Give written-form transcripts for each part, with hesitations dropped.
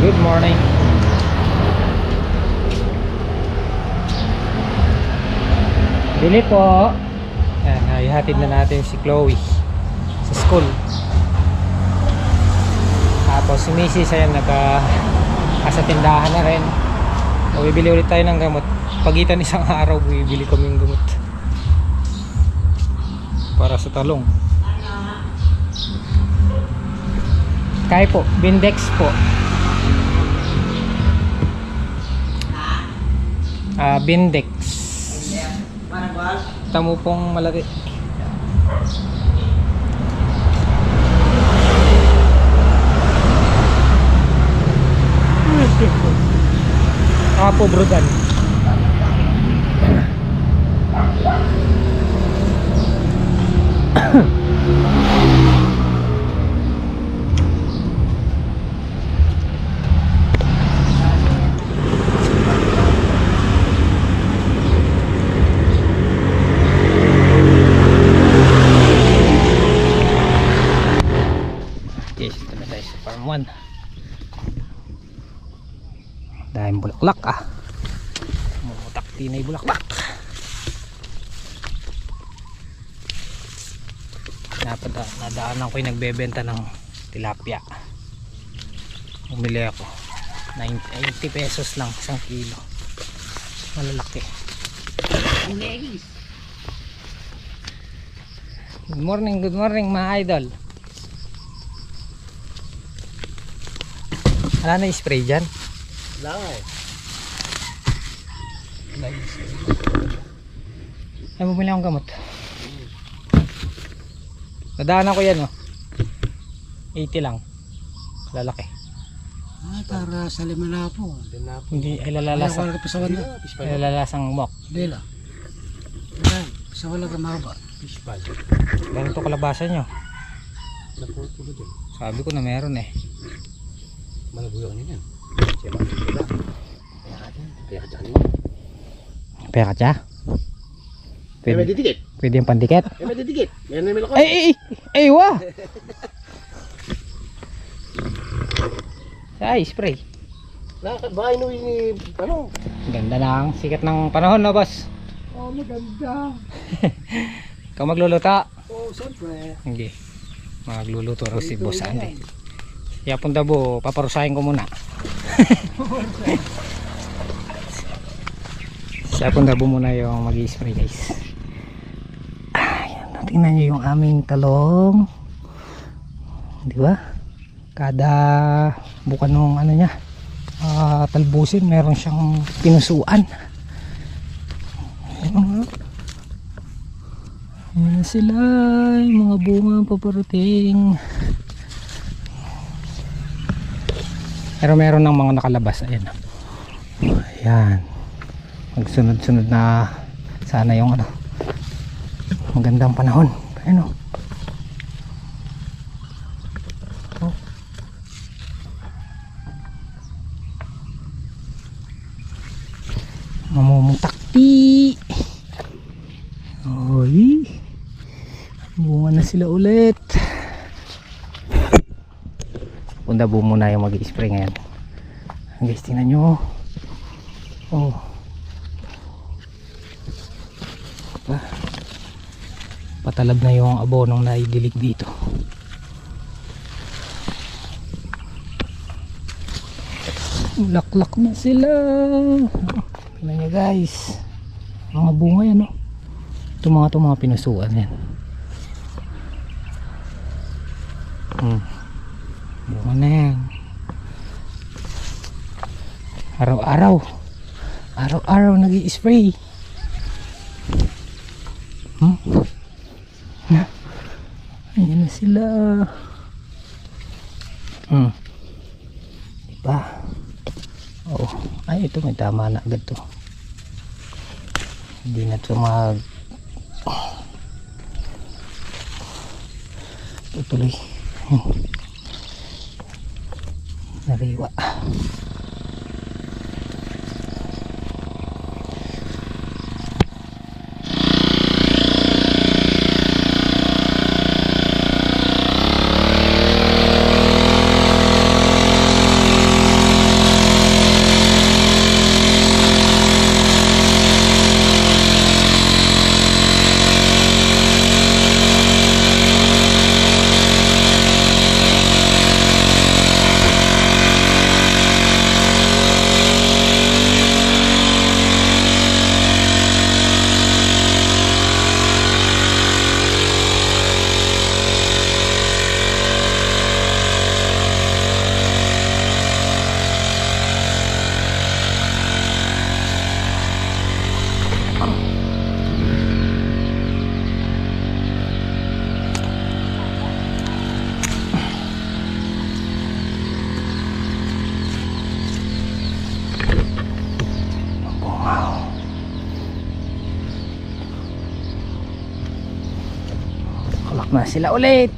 Good morning. Bili po. Yan, ihatid na natin si Chloe sa school. Tapos si Mrs. ayan, nasa tindahan na rin. So, bibili ulit tayo ng gamot. Pagitan isang araw, bibili kami ng gamot para sa talong. Kaya po, Bindex po. Bindex. Tamo pong malaki. Po brodan. Yes, ito na tayo sa farm 1. Dahil bulaklak mumutak tinay bulaklak. Nadaanan ko yung nagbebenta ng tilapia. Bumili ako 80 pesos lang isang kilo, malalaki. Good morning mga idol. Wala na spray dyan? Wala eh. Ay, bumili akong gamot. Nadaanan ko yan, oh. 80 lang. Lalaki. Tara sa lima po. Hindi, ay lalalasang. Ay lalalasang mok. Dila. Sa wala ka mahaba. Fishball. Ganito kalabasan nyo. Sabi ko na meron eh. Malabuyo niyo yan. Pera ka? May didikit. Pwede yung pandikit? May didikit. Yan na may lakot. Ay, wah! Ay, spray. Nakakadbahay no yung ano. Ganda ng sikat ng panahon, no, boss? Oh, maganda. Ikaw magluluto? Oh, siyempre. Hindi. Magluluto raw si Boss Andy. Kaya punta po, paparusahin ko muna. Siya punta po muna yung mag-i-spray, guys. Ayan, tingnan nyo yung aming talong. Di ba? Kada bukan nung ano niya, talbusin, meron siyang pinusuan. Ayan na sila, yung mga bunga paparating. Pero meron ng mga nakalabas. Ayan. Ayan. Magsunod-sunod na sana yung ano, magandang panahon. Ayan o. Oh. Mamumutakti. Oy. Bunga na sila ulit. Punta po muna yung mag-i-spray ngayon. Guys, tingnan nyo. Oh. Patalab na yung abonong naidilig dito. Laklak na sila. Tingnan nyo, guys. Mga bunga yan, oh. Ito mga pinusuan yan. Bunga na yan. Araw-araw nag-i-spray. Ayan na sila. Diba? Oh, ay ito may tama na agad to. Hindi na ito tutuloy. Nariwa. na sila ulit.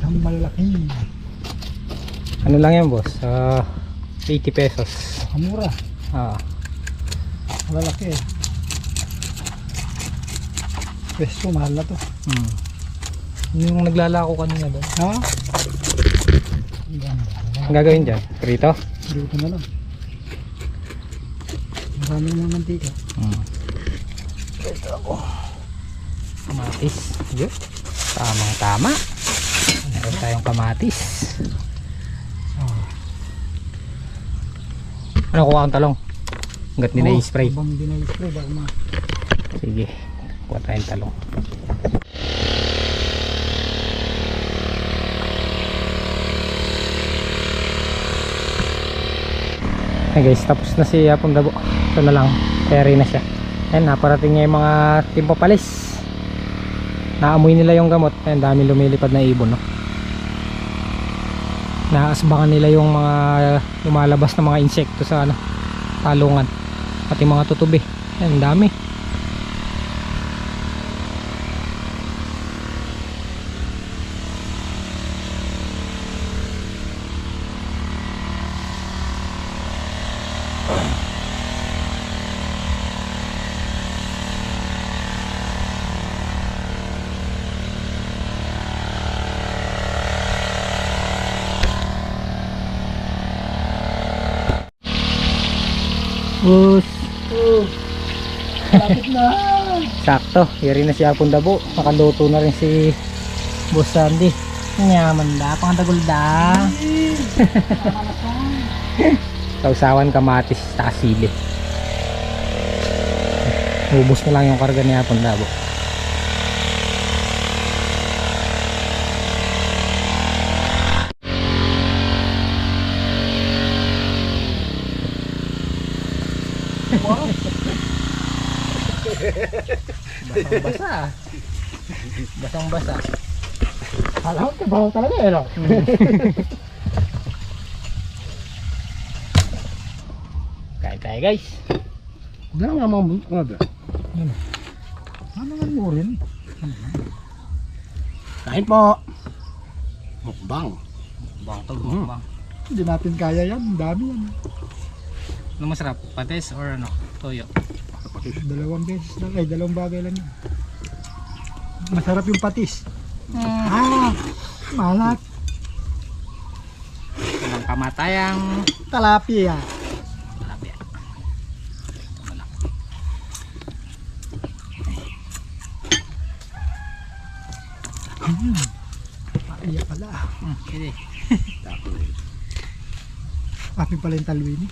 Ang malaki. Ano lang yan boss? 80 pesos. Mura. Ah, Malaki. Peso, mahal na to. yung naglalako kanina doon. Ha? Ang gagawin dyan? Prito? Dito na lang. Marami naman mantika. Ito ako. Kamatis. Yun. Tamang tama. Meron tayong kamatis. Ano kuha akong talong? Hanggat nila i-spray. Habang hindi na i-spray, baka Sige. Kuha tayong talong. Hey guys, tapos na si Hapon Dabo. Ito na lang. Ferry na siya. Ayan, naparating niya yung mga timpapalis. Naamoy nila yung gamot. Ayan, dami lumilipad na ibon, no? Naasbangan nila yung mga lumalabas na mga insekto sa talungan. Pati mga tutubi. Ayan, dami. lapit na. Sakto, yari na si Hapon Dabo. Nakaluto na rin si Boss Sandy. Nyaman da, pangatagol da. Sausawan, kamatis, saka sili. Ubus na lang yung karga ni Hapon Dabo. Basang-basa. Basang-basa. Alam ko, bahaw talaga eh, no? Kain tayo guys. Ano nga mga buntot nga ba? Ano nga mo rin? Kain po. Mukbang. Bang to, bang. Hindi natin kaya yan, ang dami yan. Ano masarap? Patis or ano? Toyo? Dalawang beses lang, ay dalawang bagay lang yan. Masarap yung patis. Malat. Walang kamatayang Talapia. tilapia. Iya pala. Sige. Papi pala yung talwini.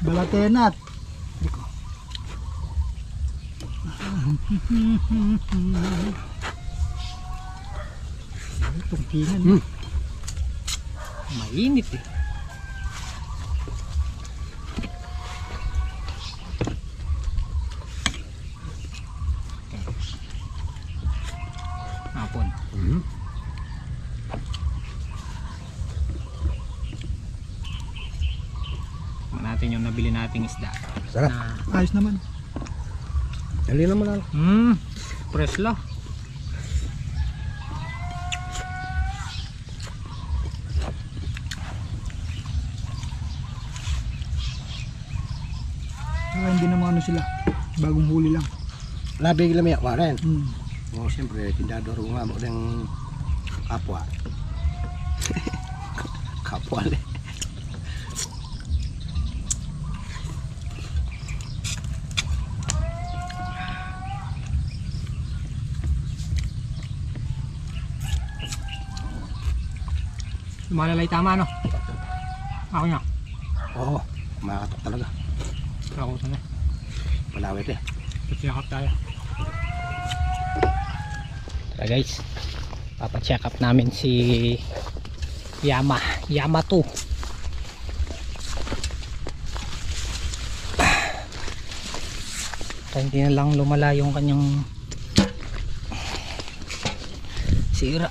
Balatenat. Tungkingan. Mainit eh. Hapon. Natin yung nabili nating isda. Sarap. Ayos naman. Dali naman lang. Fresh lang. Kaya hindi naman ano sila. Bagong huli lang. Labig lang yan, rin. Hmm. Oh, siyempre, tindador ko nga mo ng kapwa. Kapwa le. Lumalalay tama, no? Ako nga. Oo, makatok talaga. Ako sana. Malawit eh. Check up tayo. Tara guys. Papa-check up namin si Yama 2. Hindi na lang lumala yung kanyang sira.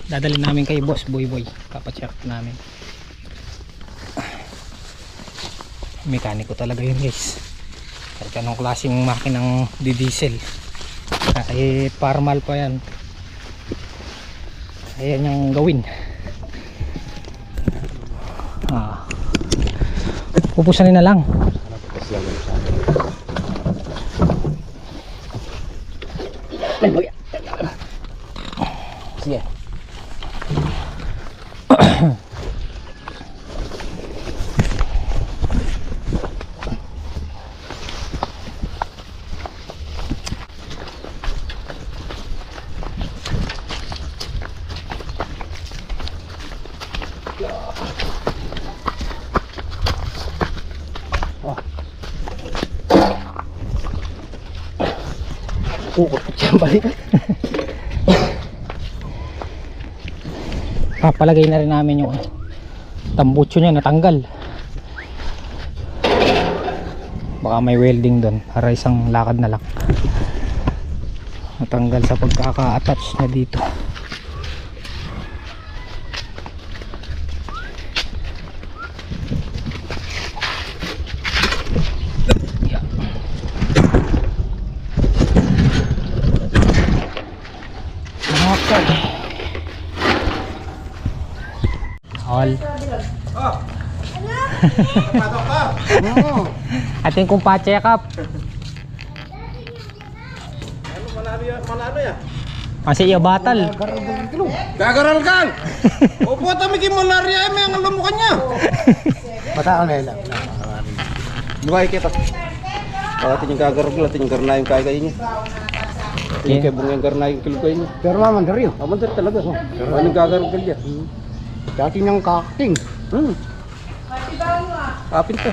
Dadalhin namin kay Boss Boy. Papa-check up namin. Mekaniko talaga yun guys. Kahit anong klaseng makinang di-diesel. Kahit parmal pa yan. Ayan yung gawin. Pupusanin na lang. Sige. Siya balik. Papalagay na rin namin yung tambutso niya natanggal. Baka may welding doon para isang lakad na lang. Natanggal sa pagkaka-attach na dito. All. Ating kung pa-check up. Manalo ya? Kasi iyo batal. Gagaral kan. Opo tami ki malaria may ang alam mo kanya. Mataon na lang. Buhay kita. Kalau tingin gagarog la tingin garna yung kaya niya. Tingin kay bungang garna yung kilo niya. Pero maman dari yun. Aman dari talaga. Ano gagarog kaya? Dati niyang kakating. Kapin to.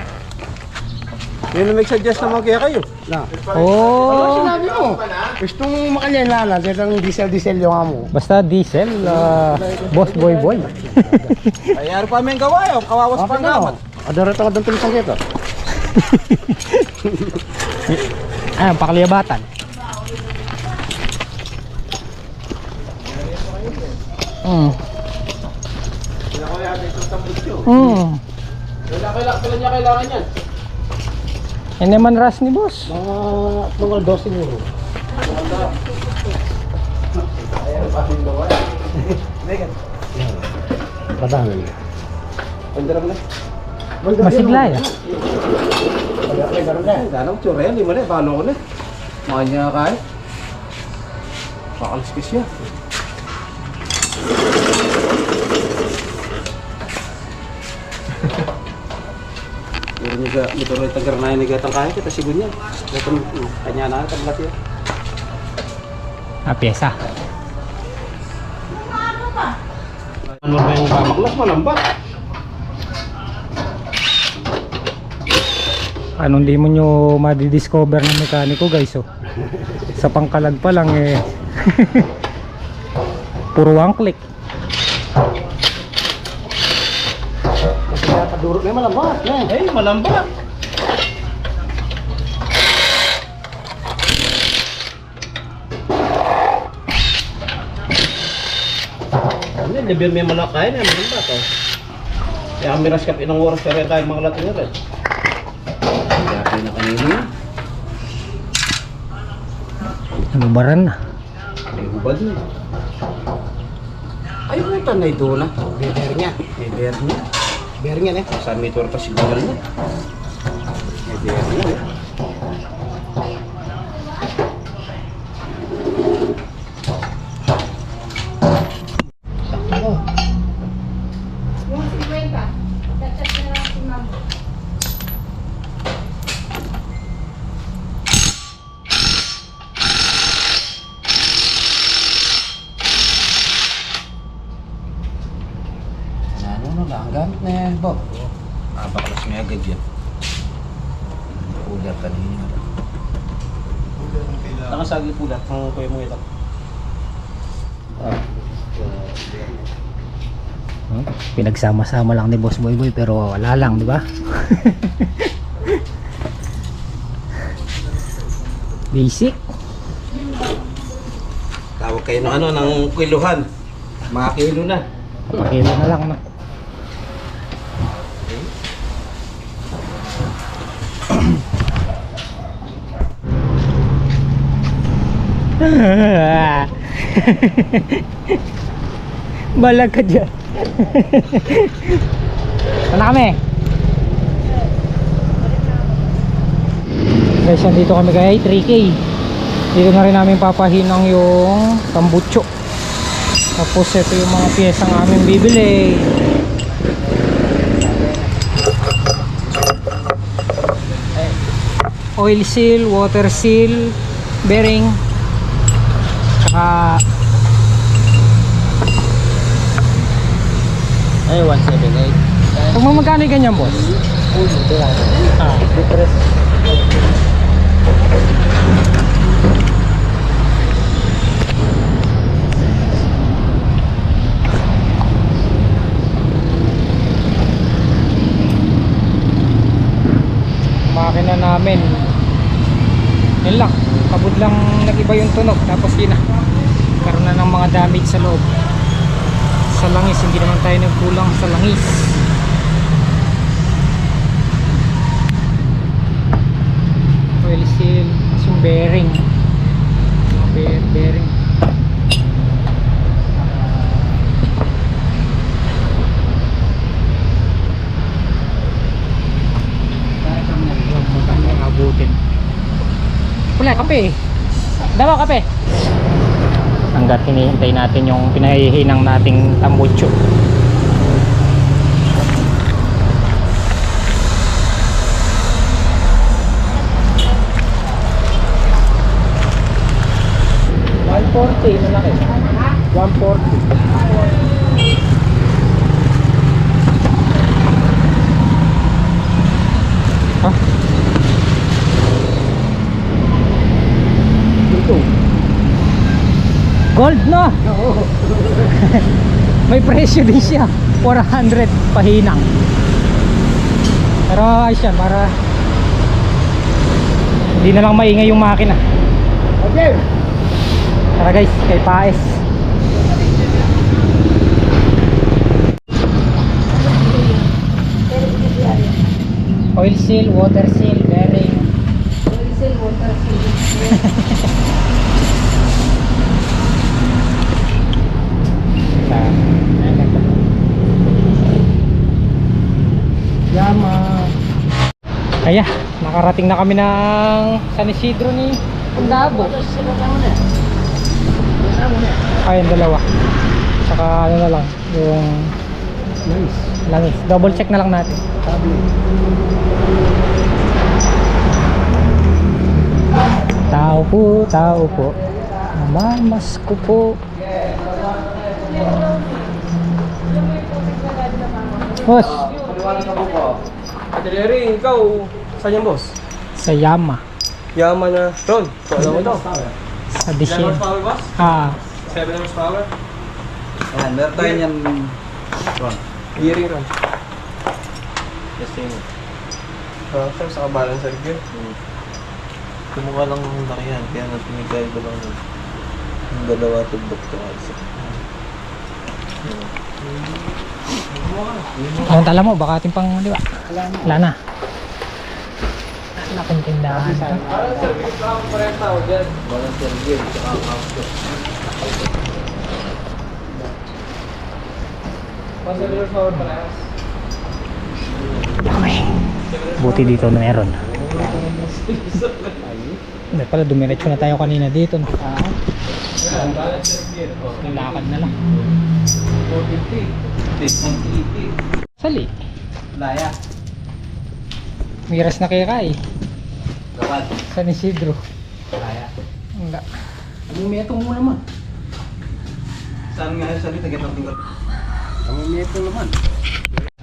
Yun na mag-suggest naman kaya kayo. Na. Oh. Sinabi mo, gusto mong makalala, dahil diesel yung amo. Basta diesel, Boss Boy. Ay ari pa may gawa yo, kawawas pa naman. Ada rata ng tulisang kita. Ayun, pakaliyabatan. Kailan niya kailangan yan? Yan naman ras ni boss. Mga 12 euro. Padahal. Pandara mo na. Masigla ya. Ganong tsura yan, di mo na, paano ko na? Makanya kaya. Pakaliskis siya. Pero niya motor na tagar na yung gatang kaya kita sigun niya. Gatang kanya na tablat yan. Pyesa. Ano ba yung kamaklas malambat? Anong di mo nyo madidiscover ng mekaniko guys oh. Sa pangkalag pa lang eh. Puro one click. Kaya padurot na malambat. Eh, malambat. Ano, lebih may malakay na malambat oh. Kaya miras ka pinang oras kaya tayo mga latin na rin. Dati na kanina. Nabubaran na. May hubad na. Ay, puta na ito na. May bear niya. May bear niya. Bear niya eh. Saan may torta siguro niya. May bear niya eh. Sakto. Yung 50. Chat-chat na lang si ma'am. Ano lang, ang gamit na yan, Bob. Baklas may agad yan. Pulat kanina. Nakasagi pulat ng kuya mo ito. Pinagsama-sama lang ni Boss Boy Boy pero wala lang, di ba? Basic. Tawag kayo ng ano, ng kiluhan. Mga kilo na. Pakilo na lang na. Balag ka dyan. Sana kami. Guys, dito kami kay 3K. Dito na rin namin papahinang yung tambucho. Tapos ito yung mga piyesang aming bibili. Oil seal, water seal, bearing, saka Ay, 178. kung magkano yung ganyan, boss? Makina namin yun lang, kabod lang nag-iba yung tunog, tapos yun na karoon na ng mga damage sa loob. Sa langis, hindi naman tayo nagkulang sa langis. Oil seal, tapos yung bearing, bearing. Abutin. Wala, kape. Dawa, kape. Hanggat hinihintay natin yung pinahihinang nating tambucho. $140 na lang eh. $140. Ha? Ito. Gold, no? May presyo din siya. 400 pahinang. Pero ayos yan, para hindi na lang maingay yung makina. Okay. Tara guys, kay Paes. Oil seal, water seal, bearing. Oil seal, water seal. Yama. Kaya, nakarating na kami ng San Isidro ni Pundabo. Ayun, dalawa. Saka ano na lang, yung langis. Double check na lang natin. Tao po. Namamas ko po. Boss, Ateleri, ikaw, saan yung boss? sa Yama. Yaman na. Ron, alam mo ito? Sa Dishin. Power boss? Ah, 7 horsepower? Ayan, meron tayo niyan. Hearing Ron. Testing. Sir, sa kabalancer gear. Kumukha lang ng laki yan, kaya natinigay ko lang yung dalawa tugbok to isa. anong tala mo? Baka ating pang, di ba? Wala na. Laking tindahan. Parang service lang ako parang tao dyan. Walang service, tsaka kapto. Pasalier flower parehas. Okay. Buti dito na meron. Hindi pala, dumiretso na tayo kanina dito. No? Ayan, balance servier. Nilakad na lang. 450. 680. Sali. Laya. Miras na kaya ka eh. Dapat. San Isidro. Laya. Hindi. Ang meto mo naman. Saan nga yung salita? Gatang tinggal. Ang meto naman.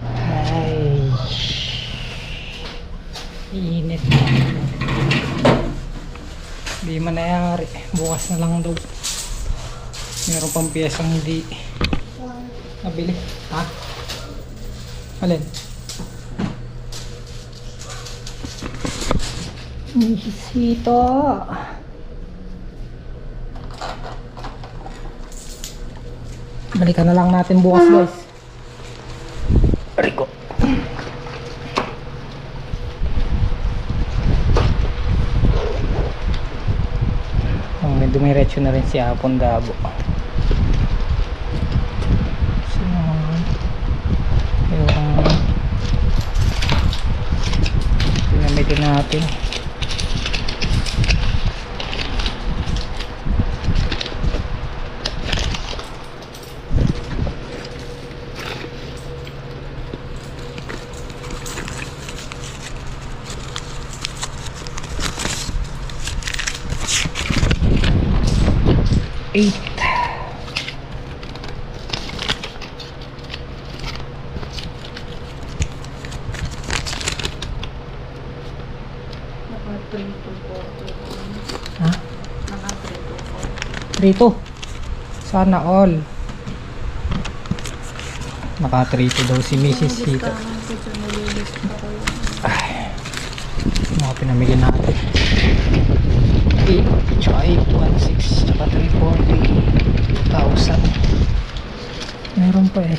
Ay. Init. Hindi manayari. Bukas na lang daw. Meron pang piyesang hindi nabili. Ha? Alin? Nisito. Balikan na lang natin bukas guys. Rico. May dumiretso na rin si Apon Dabo. Yung pinamitin natin. Eight. Ha? Trito. Sana all. Naka-trito daw si Mrs. Sita. Ay. Mga pinamili natin. 8, tsaka 816, tsaka 340,000. Meron pa eh.